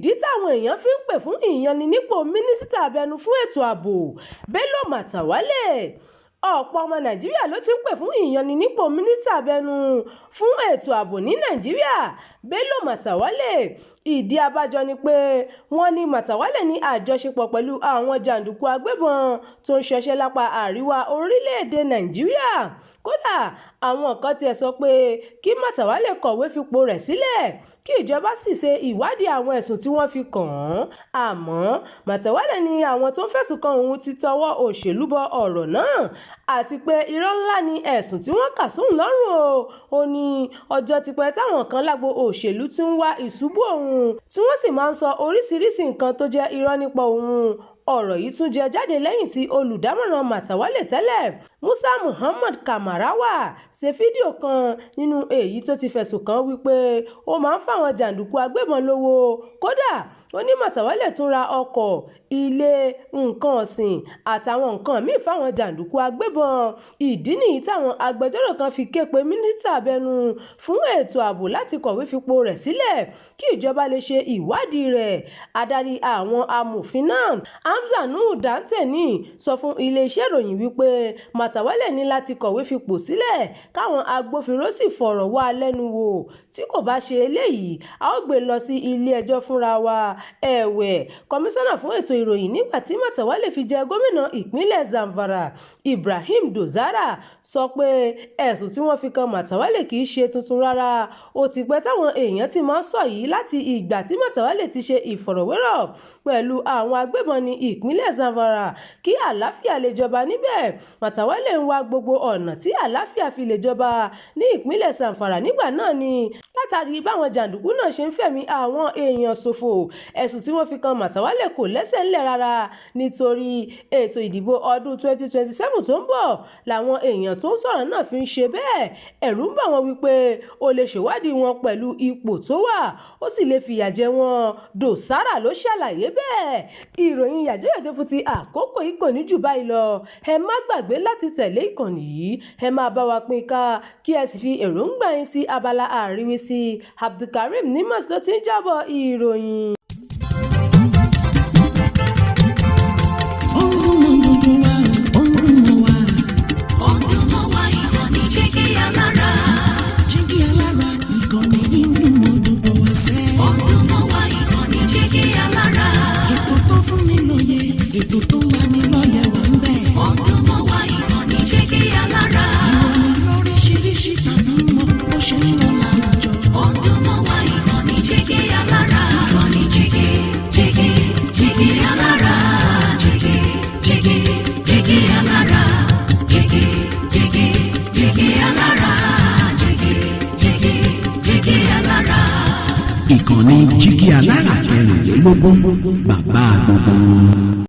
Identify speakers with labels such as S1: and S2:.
S1: ìdí táwọn èèyàn fi ń pè fún ìyanninípò mínísítà abẹnú fún ètò ààbò Bello Matawalle. Ọ̀pọ̀ ọmọ Nàìjíríà ló ti ń pè fún ìyanninípò mínísítà abẹnú fún ètò ààbò ní Nàìjíríà Bello Matawalle. Ìdí abájọ ni pé wọ́n ní Matawalle ní àjọṣepọ̀ pẹ̀lú àwọn jàǹdùkú agbébọn tó ń ṣọṣẹ́ lápá àríwá orílẹ̀-èdè Nàìjíríà. Kódà àwọn kan tiẹ̀ sọ pé kí Matawalle kọ̀wé fipò rẹ̀ sílẹ̀ kí ìjọba sì ṣe ìwádìí àwọn ẹ̀sùn tí wọ́n fi kàn án. Àmọ́ Matawalle ní àwọn tó ń fẹ̀sùn kan òun ti tọwọ́ òṣèlú bọ ọ̀rọ̀ náà àti pé irọ́ ńlá ni ẹ̀sùn tí wọ́n kà sóun lọ́rùn o. Ó ní ọjọ́ ti pẹ́ táwọn kan lágbo òṣèlú ti ń wá ìṣubú òun tí wọ́n sì máa ń sọ oríṣiríṣi nǹkan tó jẹ́ irọ́ nípa òun. Ọ̀rọ̀ yìí tún jẹ jáde lẹ́yìn tí olùdámọ̀ràn Matawalle tẹ́lẹ̀ Musa Muhammad Kamarawa ṣe fídíò kan nínú èyí tó ti fẹ̀sùn kàn wípé ó máa ń fáwọn jàǹdùkú agbébọn lówó. Kódà ó ní Matawalle tún ra ọkọ̀, ilé, nǹkan ọ̀sìn àtàwọn nǹkan míì fáwọn jàǹdùkú agbébọn. Ìdí nìyí táwọn agbẹjọ́rò kan fi ké pe mínísítà abẹnú fún ètò ààbò láti kọ̀wé fipò rẹ̀ sílẹ̀ kí ìjọba lè ṣe ìwádìí rẹ̀. Adarí àwọn amòfin náà Hamza Nuhu Dantani sọ fún iléeṣẹ́ ìròyìn wípé Matawalle ní láti kọ̀wé fipò sílẹ̀ káwọn agbófinró sì fọ̀rọ̀ wá lẹ́nu wò. Tí kò bá ṣe eléyìí, a ó gbé lọ sí ilé ẹjọ́ fúnra wa. Ẹ̀wẹ̀, kọmíṣánná fún ètò ìròyìn nígbà tí Matawalle fi jẹ gómìnà ìpínlẹ̀ Zamfara Ibrahim Dozara sọ pé ẹ̀sùn tí wọ́n fi kan Matawalle kì í ṣe tuntun rárá. Ó ti pẹ́ táwọn èèyàn ti máa ń sọ yìí láti ìgbà tí Matawalle ti ṣe ìfọ̀rọ̀wérọ̀ pẹ̀lú àwọn agbébọn ní ìpínlẹ̀ Zamfara kí àlàáfíà lè jọba níbẹ̀. Matawalle ń wá gbogbo ọ̀nà tí àlàáfíà fi lè jọba ní ìpínlẹ̀ Zamfara nígbà náà ni látàrí báwọn jàǹdùkú náà ṣe ń fẹ̀mí àwọn èèyàn ṣòfò. Ẹ̀sùn tí wọ́n fi kan Matawalle kò lẹ́sẹ̀ ńlẹ̀ rárá nítorí ètò ìdìbò ọdún 2027 tó ń bọ̀ làwọn èèyàn tó ń sọ̀rọ̀ náà fi ń ṣe bẹ́ẹ̀. Ẹ̀rù ń bà wọ́n wípé ó lè ṣèwádìí wọn pẹ̀lú ipò tó wà ó sì lè fìyà jẹ wọn. Dosara ló ṣàlàyé bẹ́ẹ̀. Ìròyìn yàjóyàjó fún ti àkókò yìí kò ní jù báyìí lọ. Ẹ má gbàgbé láti tẹ̀lé ìkànnì yìí. Ẹ máa bá wa pín ká kí ẹ sì fi èròǹgbà yín sí abala àríwísí. Abdulkareem Nimas ló ti ń jábọ̀ ìròyìn.
S2: Ètò tó wà ní lọ́yẹ̀ wà ń bẹ̀. Ọdún mọ́ wá ìkànnì Jígí Alára. Ìròyìn lóríṣiríṣi tàbí mọ́ bó ṣe ń lọ láwùjọ. Ọdún mọ́ wá ìkànnì Jígí Alára. Ìkànnì Jígí Alára. Jígí Alára. Jígí Alára. Jígí Alára. Ìkànnì Jígí Alára 24 bàbá gbogbo.